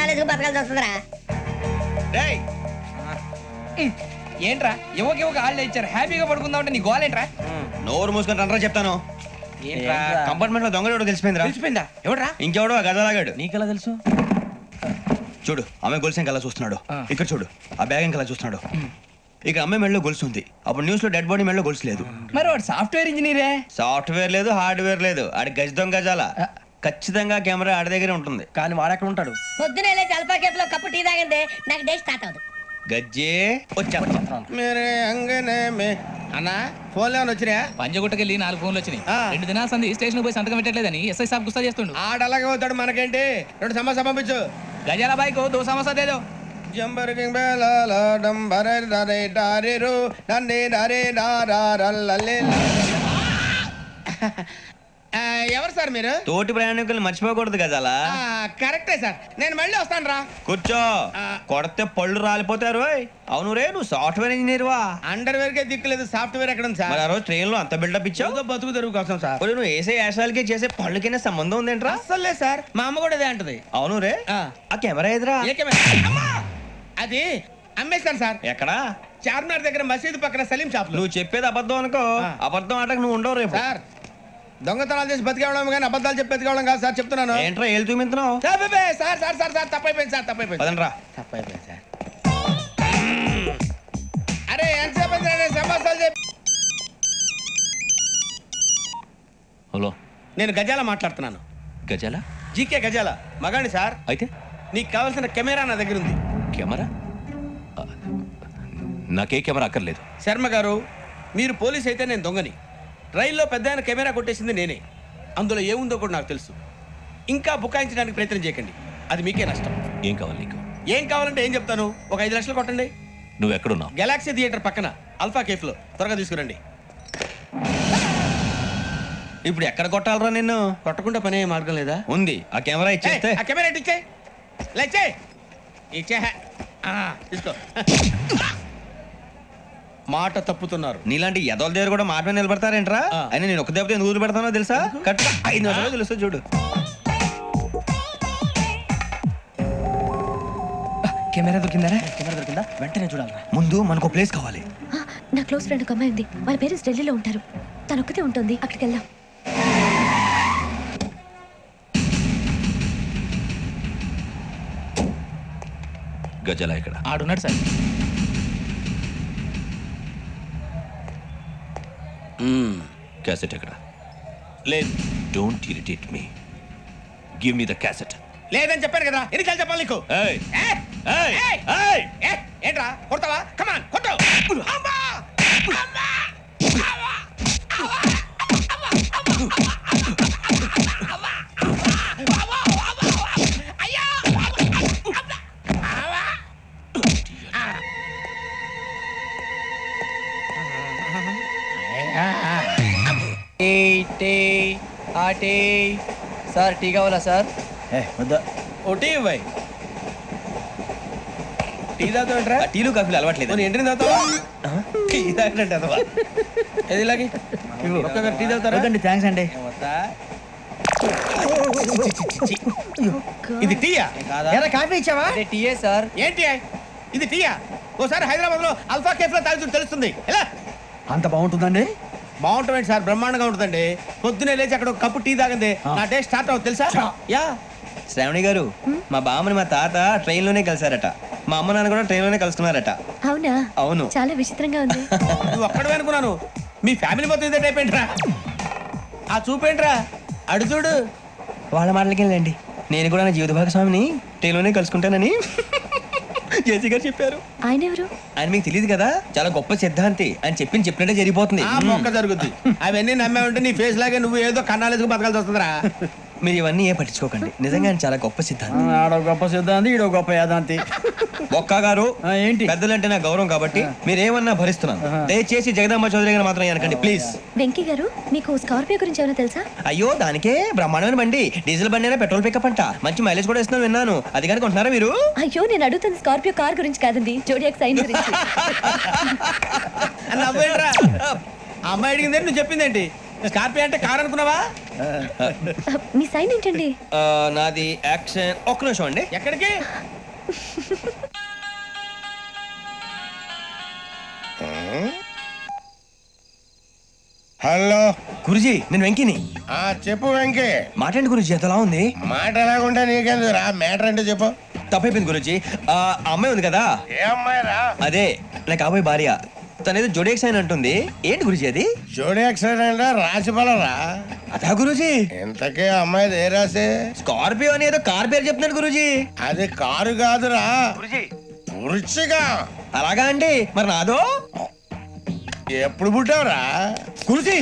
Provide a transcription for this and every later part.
కన్నాలేసుకు బతకాల్సి వస్తుందిరా. ఏంట్రా యువక ఆళ్ళు ఇచ్చారు హ్యాపీగా పడుకుందాం అంటే నీ గోల్ ఏంట్రా? నోరు మూసుకొని రండ్రా చెప్తాను. ఏంట్రా కంపార్ట్మెంట్ లో దొంగడు తెలిసిపోయిందిరా. తెలిసిపోయిందా? ఎవడ్రా? ఇంకెవడో ఆ గదలాగాడు. నీకెలా తెలుసు? చూడు ఆమె గొలుసు ఇంకలా చూస్తున్నాడు. ఇక్కడ చూడు ఆ బ్యాగ్ ఇంకలా చూస్తున్నాడు. ఇక అమ్మాయి మెడలో గొలుసు ఉంది. అప్పుడు న్యూస్ లో డెడ్ బాడీ మెడలో గొలుసు లేదు. మరి వాడు సాఫ్ట్వేర్ ఇంజనీరే. సాఫ్ట్వేర్ లేదు, హార్డ్వేర్ లేదు. ఆడి గజ దొంగ గజాల. ఖచ్చితంగా కెమెరా ఆడి దగ్గరే ఉంటుంది. కానీ వాడెక్కడ ఉంటాడు? పొద్దునే లేచి అల్ఫా కేఫ్ లో కప్పు టీ తాగిందే నాకు డే స్టార్ట్ అవుతుంది. గజ్జే వచ్చా అన్నా ఫోన్లో ఏమైనా వచ్చినాయా? పంజగుట్టకెళ్ళి 4 ఫోన్లు వచ్చినాయి. 2 దినాల సంది స్టేషన్ పోయి సంతకం పెట్టలేదని ఎస్ఐ సాబ్ గుస్తా చేస్తుండు. ఆడలాగే పోతాడు, మనకేంటి? 2 సమస్య పంపించు. గజాల బైక్ 2 సమస్య దేదో. జంబర్ కింగ్ బేలాల డంబరే డరే డారిరు నన్నే డరే డారల్లలే. ఎవరు సార్ మీరు? తోటి ప్రయాణికులు మర్చిపోకూడదు గజాల. కరెక్టే సార్, నేను మళ్ళీ వస్తాను రా. కూర్చో. కొడితే పళ్ళు రాలిపోతారు. అవును రే, నువ్వు సాఫ్ట్వేర్ ఇంజనీర్ వా? అండర్వేర్ కే దిక్కులేదు, సాఫ్ట్వేర్ ఎక్కడ ఉంది సార్? మరి ఆ రోజు ట్రైన్ లో అంత బిల్డప్ ఇచ్చావు. బతుకు తెరుగు కోసం సార్. నువ్వు వేసే యాశాలకి చేసే పళ్ళకైనా సంబంధం ఉందేంట్రా? అస్సలు లేదు సార్, మా అమ్మ కూడా అదే అంటది. అవును రే, ఆ కెమెరా ఎదురా? అది అమ్మేస్తాను సార్. ఎక్కడా? చార్మినార్ దగ్గర మసీదు పక్కన సలీం షాప్. నువ్వు చెప్పేది అబద్ధం అనుకో. అబద్ధం ఆటకు నువ్వు ఉండవు రేపు. సార్ దొంగతనాలు చేసి బతికేవడం కానీ అబద్ధాలు చెప్పి బతికేవడం కాదు సార్, చెప్తున్నాను. ఏంట్రా ఏళ్ళు చూపించినావు? సార్ సార్ సార్ సార్ తప్పైపోయింది సార్, తప్పైపోయింది. పదండ్రా. తప్పైపోయింది సార్. అరే ఎంతసేపు సమస్యలు చెప్పి. హలో, నేను గజాల మాట్లాడుతున్నాను. గజాల? జీకే గజాల మగాండి సార్. అయితే నీకు కావాల్సిన కెమెరా నా దగ్గర ఉంది. కెమెరా? నాకే కెమెరా అక్కర్లేదు. శర్మ గారు, మీరు పోలీస్ అయితే నేను దొంగని. రైల్లో పెద్ద ఆయన కెమెరా కొట్టేసింది నేనే. అందులో ఏముందో కూడా నాకు తెలుసు. ఇంకా బుకాయించడానికి ప్రయత్నం చేయకండి, అది మీకే నష్టం. ఏం కావాలి నీకు? ఏం కావాలంటే ఏం చెప్తాను. ఒక 5 లక్షలు కొట్టండి. నువ్వు ఎక్కడున్నావు? గెలాక్సీ థియేటర్ పక్కన అల్ఫా కేఫ్ లో. త్వరగా తీసుకురండి. ఇప్పుడు ఎక్కడ కొట్టాలరా నిన్ను? కొట్టకుండా పనే మార్గం లేదా? ఉంది. ఆ కెమెరా ఇచ్చేస్తే. ఆ కెమెరా ఇచ్చే లేచే ఇచ్చే తీసుకో. మాట తప్పుతున్నారు. నీలాంటి ఎదల దగ్గర కూడా మాట మీద నిలబడతారేంట్రా? అయినా నేను ఒక దెబ్బతో ఎందుకు పెడతానో తెలుసా? కరెక్ట్ 5 నిమిషాలు తెలుస్తా చూడు. కెమెరా దొరికిందా? కెమెరా దొరికిందా? వెంటనే చూడాలి. ముందు మనకు ప్లేస్ కావాలి. నా క్లోజ్ ఫ్రెండ్ ఒక అమ్మాయి ఉంది. వాళ్ళ పేరెంట్స్ ఢిల్లీలో ఉంటారు. తను ఒక్కతే ఉంటుంది. అక్కడికి వెళ్దాం. గజాల ఇక్కడ ఆడున్నాడు సార్. క్యాసెట్ ఎక్కడ? లేదు. Don't irritate me. Give me the cassette. లేదని చెప్పాను కదా, ఎన్నిసార్లు చెప్పాలి నీకు? ఏంట్రా కొడతావా? కమాన్ కొట్టు. సార్ టీ కావాలా సార్? ఓటీ ఇవ్వాయి. టీ తాగుతాంట్రా? టీలు కాఫీలు అలవాట్లేదు. ఎంట్రీ తాగుతావా? టీ తాగినట్టు అదవా. ఏది ఇలాగే ఒక్కగారు టీ తాగుతారా? థ్యాంక్స్ అండి. ఇది టీయా? కాఫీ ఇచ్చావా? టీయే సార్. ఏంటి ఇది టీయా? ఓసారి హైదరాబాద్ లో అల్ఫా కేఫ్ లో తాగుతూ తెలుస్తుంది. ఎలా అంత బాగుంటుందండి? బాగుంటుంది సార్, బ్రహ్మాండంగా ఉంటుందండి. పొద్దునే లేచి అక్కడ ఒక కప్పు టీ తాగింది నా డే స్టార్ట్ అవుతుంది తెలుసా? యా. శ్రావణి గారు, మా బామ్మని మా తాత ట్రైన్ లోనే కలిసారట. మా అమ్మ నాన్న కూడా ట్రైన్ లోనే కలుసుకున్నారట. అవునా? అవును. చాలా విచిత్రంగా ఉంది. నువ్వు ఒక్కడే అనుకున్నాను, మీ ఫ్యామిలీ మొత్తం ఇదే టైప్ ఏంట్రా? ఆ చూపేంట్రా అడు చూడు. వాళ్ళ మాటలకి వెళ్ళండి. నేను కూడా నా జీవిత భాగస్వామిని ట్రైన్ లోనే కలుసుకుంటానని జేసీ గారు చెప్పారు. ఆయన ఎవరు? ఆయన మీకు తెలియదు కదా, చాలా గొప్ప సిద్ధాంతి. అని చెప్పినట్టే జరిగిపోతుంది. మొక్క జరుగుద్ది. అవన్నీ నమ్మే ఉంటే నీ ఫేస్ లాగే నువ్వు ఏదో కన్నాలేసుకు బతకాల్సి వస్తుందిరా. మీరు ఇవన్నీ ఏ పట్టించుకోకండి. నిజంగా ఆయన చాలా గొప్ప సిద్ధాంతి. ఆడో గొప్ప సిద్ధాంతి, ఈడో గొప్ప యాదాంతి. ఒక్క గారు ఏంటి? పెద్దలంటే నా గౌరవం కాబట్టి మీరేమన్నా భరిస్తున్నాను. దయచేసి జగదాంబ చౌదరి గారు మాత్రం అనకండి ప్లీజ్. వెంకీ గారు, మీకు స్కార్పియో గురించి ఏమైనా తెలుసా? అయ్యో, దానికే బ్రహ్మాండమైన బండి. డీజిల్ బండి అయినా పెట్రోల్ పికప్ అంట. మంచి మైలేజ్ కూడా ఇస్తున్నాను విన్నాను. అది కానీ కొంటున్నారా మీరు? అయ్యో, నేను అడుగుతుంది స్కార్పియో కార్ గురించి కాదండి, జోడియాక్ సైన్ గురించి. నవ్వేంట్రా? అమ్మాయి అడిగిందేంటి, నువ్వు చెప్పిందేంటి? స్కార్పియో అంటే కార్ అనుకున్నావా? మీ సైన్ ఏంటండి? నాది యాక్షన్. ఒక్క నిమిషం అండి. ఎక్కడికి? హలో గురుజీ నేను వెంకిని. చెప్పు వెంకీ. మాట్లాడండి గురుజీ, ఎంతలా ఉంది? మాట ఎలాగుంటే నీకెందుకు రా, మ్యాటర్ అంటే చెప్పు. తప్పైపోయింది గురుజీ. ఆ అమ్మాయి ఉంది కదా, ఏ అమ్మాయి రా? అదే నా కాబోయే భార్య. తనేదో జోడేక్స్ అని అంటుంది. ఏంటి గురుజీ అది? జోడి యాక్సిడెంట్ రాసి బలరా? అదా గురుజీ. ఇంతకీ అమ్మాయిది ఏ రాసి? స్కార్పియో అని ఏదో కార్ పేరు చెప్తున్నాడు గురుజీ. అది కారు కాదురా, వృచ్చిగా. అలాగా అండి, మరి నాదో? ఎప్పుడు పుట్టావురా? గురుజీ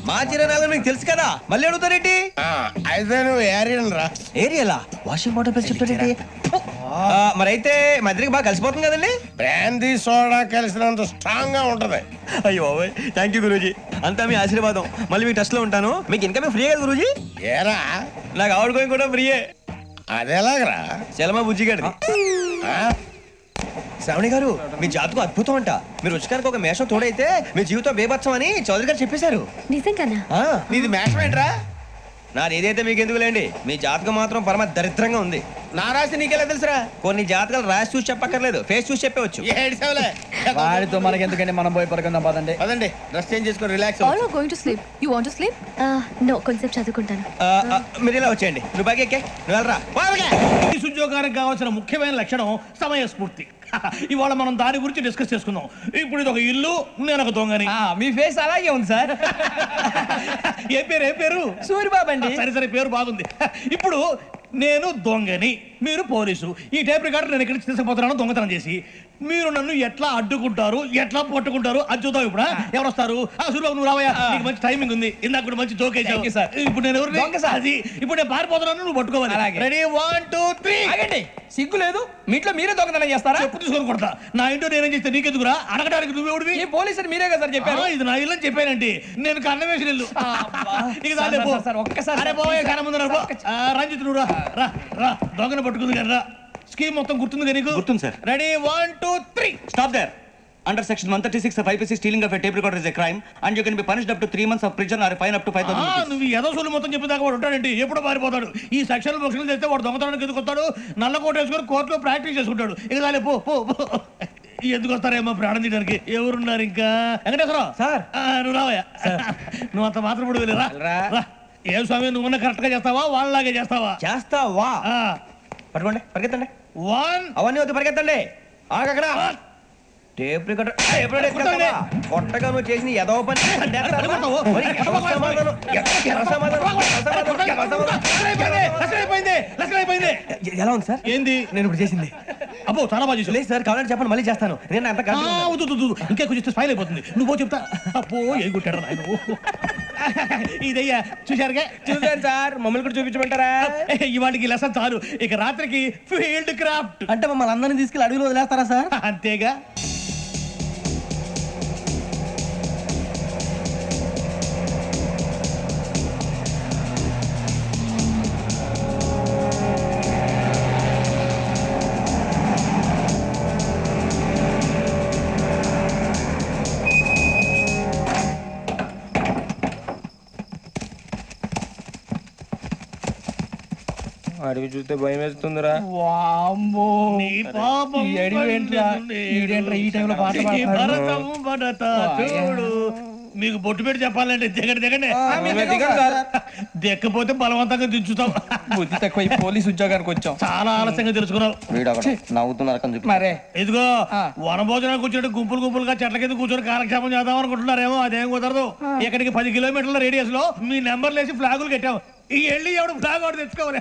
మా చిరనాలు మీకు తెలుసు కదా, మళ్ళీ అడుగుతారేంటి? అయితే నువ్వు ఏరియన్ రా. ఏరియలా? వాషింగ్ వాటర్ పేరు చెప్తాడేంటి? మరైతే మా ఇద్దరికి బాగా కలిసిపోతుంది కదండి. బ్రాందీ సోడా కలిసినంత స్ట్రాంగ్ గా ఉంటది. అయ్యో థ్యాంక్ యూ గురూజీ, అంతా మీ ఆశీర్వాదం. మళ్ళీ మీ టచ్ లో ఉంటాను. మీకు ఇంకా ఫ్రీ కదా గురూజీ? ఏరా? నాకు ఆవిడ గోయింగ్ కూడా ఫ్రీయే. అదేలాగరా? చలమా బుజ్జి గారిది. శ్రావణి గారు మీ జాతకం అద్భుతం అంట. మీరు రుచికారికి ఒక మేషం తోడైతే మీ జీవితం బేబత్సం అని చౌదరి గారు చెప్పేశారు. నిజంగానా? నీది మేషం ఏంట్రా? నాది ఏదైతే మీకు ఎందుకులేండి, మీ జాతకం మాత్రం పరమ దరిద్రంగా ఉంది. నా రాసి నీకెలా తెలుసురా? కొన్ని జాతకాలు రాసి చూసి చెప్పక్కర్లేదు, ఫేస్ చూసి చెప్పవచ్చు. ఏడ్చావులే. వాడితో మనకి ఎందుకండి, మనం పోయి పడుకుందాం పదండి. పదండి, డ్రెస్ చేంజ్ చేసుకొని relax. All are going to sleep. You want to sleep? No, కొంచెం చదువుకుంటాను. మీరు ఇలా వచ్చేయండి. నువ్వు బాగా ఎక్కే, నువ్వు వెళ్ళరా. పోలీసు ఉద్యోగానికి కావాల్సిన ముఖ్యమైన లక్షణం సమయస్ఫూర్తి. ఇవాళ మనం దాని గురించి డిస్కస్ చేసుకుందాం. ఇప్పుడు ఇది ఒక ఇల్లు, నేను ఒక దొంగని. మీ ఫేస్ అలాగే ఉంది సార్. ఏ పేరు? సూరిబాబు అండి. సరే పేరు బాగుంది. ఇప్పుడు నేను దొంగని, మీరు పోలీసు. ఈ టైప్ రికార్డు నేను ఇక్కడికి తీసుకుపోతున్నాను దొంగతనం చేసి. మీరు నన్ను ఎట్లా అడ్డుకుంటారు, ఎట్లా పట్టుకుంటారు అది చూద్దాం. ఇప్పుడు ఎవరు వస్తారు? సూరిబాబు నువ్వు రావయ్యా, నీకు మంచి టైమింగ్ ఉంది. ఇందాక కూడా మంచి జోక్ వేసావు సార్. ఇప్పుడు నేను ఎవరు? దొంగ సార్. అది ఇప్పుడు నేను పారిపోతున్నాను, నువ్వు పట్టుకోవాలి. రెడీ 1 2 3. ఆగండి, సిగ్గు లేదు? మీ ఇంట్లో మీరే దొంగతనం చేస్తారా? చెప్పు తీసుకొని కొడతా. నా ఇంట్లో నేనేం చేస్తే నీకెందుకురా? అడగడానికి నువ్వెవడివి? ఈ పోలీసులు మీరే కదా సార్ చెప్పారు. ఇది నా ఇల్లు అని చెప్పానండి. నేను కన్న వేసిన ఇల్లు. ఇక చాలే పో. సార్, ఒక్కసారి అరే పోయే కన్న ముందు రా. రంజిత్ నువ్వు రా రా రా. దొంగను పట్టుకుంది కదా. స్కీమ్ మొత్తం గుర్తుంది నీకు? గుర్తుంది sir. Ready 1 2 3. Stop there. Under section 136 of IPC, stealing of a tape recorder is a crime and you can be punished up to 3 months of prison or a fine up to 5,000 rupees. నువ్వు ఏదో సొల్లు మొత్తం చెప్పేదాకా వాడు ఉంటాడండి. ఎప్పుడో పారిపోతాడు. ఈ సెక్షన్ బుక్స్లు చేస్తే వాడు దొంగతనానికి ఎందుకు వస్తాడు? నల్ల కోట వేసుకొని కోర్టులో ప్రాక్టీస్ చేసుకుంటాడు. ఇక చాలే పో పో పో. ఎందుకు వస్తారేమో ప్రాణం తీయడానికి. ఎవరున్నారు ఇంకా? వెంకటేశ్వరరావు సార్. నువ్వు రావయ్యా. నువ్వు అంత మాత్రం ఇప్పుడు వెళ్ళి రా. ఏ స్వామి, నువ్వన్నా కరెక్ట్ గా చేస్తావా, వాళ్ళలాగే చేస్తావా? చేస్తావా? పట్టుకోండి, పరిగెత్తండి. 1 అవన్నీ వద్దు, పరిగెత్తండి. ఆగక్కడ. టేప్ రికార్డర్ కొట్టగా నువ్వు చేసిన ఎదవ పని. ఎలా ఉంది సార్? ఏంది నేను ఇప్పుడు చేసింది? అబ్బో చాలా బాగా చేసావు. లేదు సార్, కావాలంటే చెప్పండి, మళ్ళీ చేస్తాను. నేను అంత ఇంకా కొంచెం స్పైల్ అయిపోతుంది. నువ్వు చెప్తా. అబ్బో ఏ కొట్టాడు నాయన. ఇదయ్యా చూశారుగా? చూసాను సార్, మమ్మల్ని కూడా చూపించమంటారా? ఇవాటికి లెసన్ చాలు. ఇక రాత్రికి ఫీల్డ్ క్రాఫ్ట్. అంటే మమ్మల్ని అందరినీ తీసుకెళ్ళి అడుగులో వదిలేస్తారా సార్? అంతేగా. అడవి చూస్తే భయం వేస్తుందిరా. నీ పాపం ఈ అడవి ఏంట్రా? ఈడేంట్రా ఈ టైంలో పాట ఈ పాడుతున్నాడు? భరతం భరత చూడు. మీకు బొట్టు పెట్టి చెప్పాలంటే దిగండి. దెక్కపోతే బలవంతంగా దించుతాం. బుద్ధి తక్కువ, ఈ పోలీస్ ఉద్యోగానికి వచ్చాం. చాలా ఆలస్యంగా తెలుసుకున్నావు. నవ్వుతున్నారు. మరే ఇదిగో వనభోజనానికి వచ్చినట్టు గుంపులుగా చెట్ల కింద కూర్చొని కాలక్షేపం చేద్దాం అనుకుంటున్నారేమో. అదేం కుదరదు. ఇక్కడికి 10 కిలోమీటర్ల రేడియస్ లో మీ నెంబర్లు వేసి ఫ్లాగులు కట్టాం. ఈ వెళ్ళి ఎవడు ఫ్లాగ్ ఒకటి తెచ్చుకోవాలి.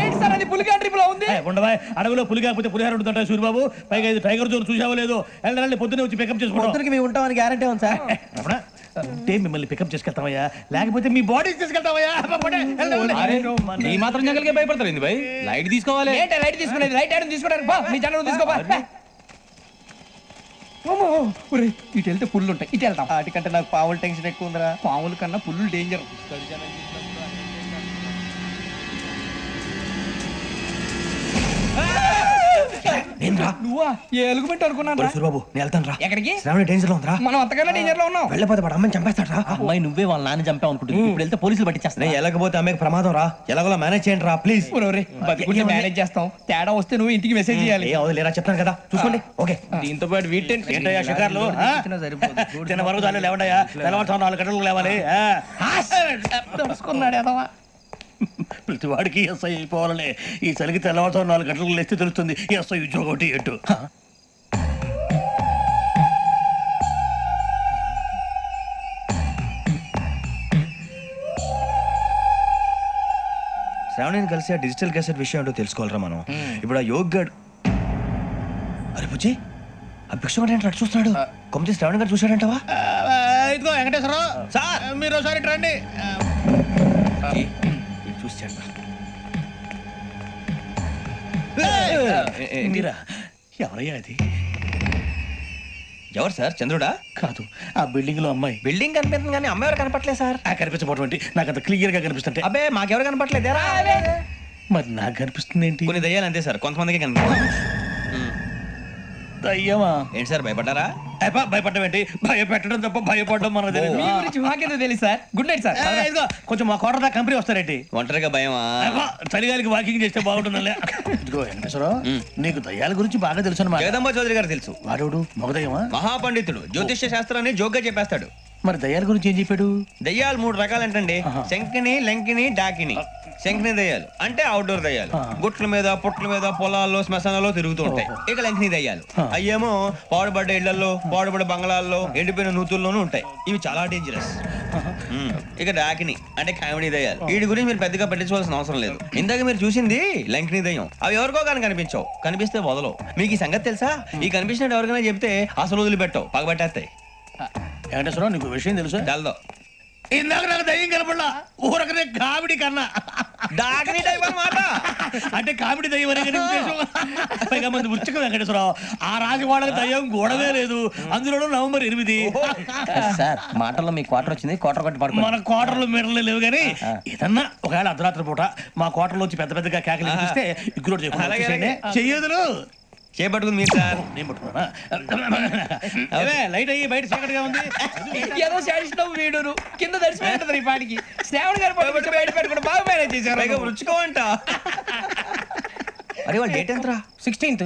ఏంటి సార్ అది? పులిగా ట్రిప్ లో ఉంది. ఉండవా? అడవిలో పులి కాకపోతే పులిహార ఉంటుంటా సూరిబాబు. పైగా ఇది టైగర్ జోన్ చూసావో లేదో. వెళ్ళండి, పొద్దున్నే వచ్చి పికప్ చేసుకుంటాం. మేము ఉంటామని గ్యారంటీ ఉంది సార్. అంటే మిమ్మల్ని పికప్ చేసుకెళ్తామయ్యా, లేకపోతే మీ బాడీ తీసుకెళ్తామయ్యా. ఈ మాత్రం జంగల్కే భయపడతారు ఏంది భయ్? లైట్ తీసుకోవాలి. ఏంటి లైట్ తీసుకునేది? లైట్ ఆడని తీసుకోవడానికి బా, మీ జనం తీసుకోబా. ఇటు వెళ్తే పుల్లు ఉంటాయి, ఇటు వెళ్తాం. వాటికంటే నాకు పావులు టెన్షన్ ఎక్కువ ఉందిరా. పాముల కన్నా పుల్లు డేంజర్. నేనురా నువ్వా ఏ ఎలుగుబెట్టి అనుకున్నాను రా. సూరిబాబు నేను వెళ్తాను రా. ఎక్కడికి? శ్రావణి డేంజర్ లో ఉందిరా. మనం అంతకన్నా డేంజర్ లో ఉన్నాం. వెళ్ళపోతే వాడు అమ్మని చంపేస్తాడు రా. అమ్మాయి నువ్వే వాళ్ళ నాన్న చంపావు అనుకుంటుంది ఇప్పుడు వెళ్తే పోలీసులు పట్టించేస్తా నేను వెళ్ళకపోతే అమ్మకి ప్రమాదం రా. ఎలాగోలా మేనేజ్ చేయండి రా ప్లీజ్. ఒరేయ్, బతికుంటే మేనేజ్ చేస్తాం. తేడా వస్తే నువ్వు ఇంటికి మెసేజ్ చేయాలి. ఏ అవదు లేరా చెప్తాను కదా చూసుకోండి. ఓకే దీంతో పాటు వీటి ఏంటయ్యా షికార్లు తిన్న వరకు చాలు లేవండయ్యా తెల్లవారుతో 4 గంటలకు లేవాలి తెలుసుకున్నాడు ఎదవా. ప్రతి వాడికి ఎస్ఐ అయిపోవాలనే ఈ చలికి తెల్లవారుతో 4 గంటలకు లేస్తే తెలుస్తుంది ఎస్ఐ ఉద్యోగం ఒకటి ఎటు. శ్రావణిని కలిసి ఆ డిజిటల్ క్యాసెట్ విషయం ఏంటో తెలుసుకోవాలరా మనం. ఇప్పుడు ఆ యోగ్ గడ్ అరే బుజ్జి ఆ భిక్షం ఏంటో అటు చూస్తున్నాడు. కొమ్మతి శ్రావణి గారు చూశాడంటవా? ఇదిగో వెంకటేశ్వరరావు సార్ మీరు ఒకసారి ఇటు రండి. చూశాడు మీరా ఎవరయ్యా అది? ఎవరు సార్? చంద్రుడా? కాదు ఆ బిల్డింగ్ లో అమ్మాయి. బిల్డింగ్ కనిపిస్తుంది కానీ అమ్మ ఎవరు కనపట్లేదు సార్. కనిపించబోటువంటి నాకు అంత క్లియర్ గా కనిపిస్తుంటే అబ్బే మాకెవరు కనపట్లేదేరా. మరి నాకు కనిపిస్తుంది ఏంటి? కొన్ని దయ్యాలు అంతే సార్, కొంతమందికి కనిపిస్తుంది. దయ్యమా? ఏంటి సార్ భయపడ్డారా? భయపడడం ఏంటి? భయపెట్టడం తప్ప భయపడడం మనకు తెలియదు. మీ గురించి మాకెందుకు తెలుసు సార్. Good night sir. ఇదిగో కొంచెం మా కోట దాకా కంపెనీ వస్తారేంటి? ఒంటరిగా భయమా? చలిగాలికి వాకింగ్ చేస్తే బాగుంటుందిలే. ఇదిగో వెంకటేశ్వరరావు నీకు దయ్యాల గురించి బాగా తెలుసు అన్నమాట. జగదంబ చౌదరి గారు తెలుసు. వాడు మగదయ్యమా? మహాపండితుడు, జ్యోతిష్య శాస్త్రాన్ని జోగ్గా చెప్పేస్తాడు. మరి దయ్యాల గురించి ఏం చెప్పాడు? దయ్యాలు 3 రకాలంటండి. శంకిని, లంకిని, డాకిని. శంకిని దయ్యాలు అంటే అవుట్డోర్ దయ్యాలు, గుట్ల మీద పుట్ల మీద పొలాల్లో శ్మశానాల్లో తిరుగుతూ ఉంటాయి. ఇక లంకిని దయ్యాలు అయ్యేమో పాడుబడ్డ ఇళ్లలో, పాడుబడ్డ బంగ్లాల్లో, ఎండిపోయిన నూతుల్లోనూ ఉంటాయి. ఇవి చాలా డేంజరస్. ఇక డాకిని అంటే కామెడీ దయ్యాలు. వీటి గురించి మీరు పెద్దగా పట్టించుకోవాల్సిన అవసరం లేదు. ఇందాక మీరు చూసింది లంకిని దయ్యం. అవి ఎవరికో కానీ కనిపించవు, కనిపిస్తే వదలవు. మీకు ఈ సంగతి తెలుసా? ఈ కనిపించినట్టు ఎవరికైనా చెప్తే అసలు వదిలిపెట్టవు, పగబట్టేస్తాయి. వెంకటేశ్వరరావు నీకు విషయం తెలుసు? తెలదో. ఇందాక నాకు దయ్యం కనపడలా, ఊరకనే కామెడీ కన్నా. డాకిని టైప్ అన్నమాట. అంటే కామెడీ దయ్యం అనే కదా ఉద్దేశం. పైగా మంది ఉచ్చక వెంకటేశ్వరరావు ఆ రాజు వాళ్ళకి దయ్యం గోడవే లేదు, అందులోనూ నవంబర్ 8. సార్ మాటల్లో మీ క్వార్టర్ వచ్చింది, క్వార్టర్ కొట్టి పడుకో. మన కోటర్లు మీటర్లు లేవు కానీ ఏదన్నా ఒకవేళ అర్ధరాత్రి పూట మా కోటర్లో వచ్చి పెద్ద పెద్దగా కేకలు ఇస్తే ఇగ్గురు చెయ్యదులు చేపట్టుకుంది మీరు సార్. నేను పట్టుకున్నా లైట్ అయ్యి బయట చీకటిగా ఉంది. ఏదో శాడిస్ట్ వీడును కింద దర్శనం ఈ పాటికి. శ్రావణ్ గారు పట్టుకొచ్చి బయట పెట్టుకుంటే బాగా మేనేజ్ చేశారు. పైగా రుచుకోవంట. అరే వాళ్ళ డేట్ ఎంతరా? 16th.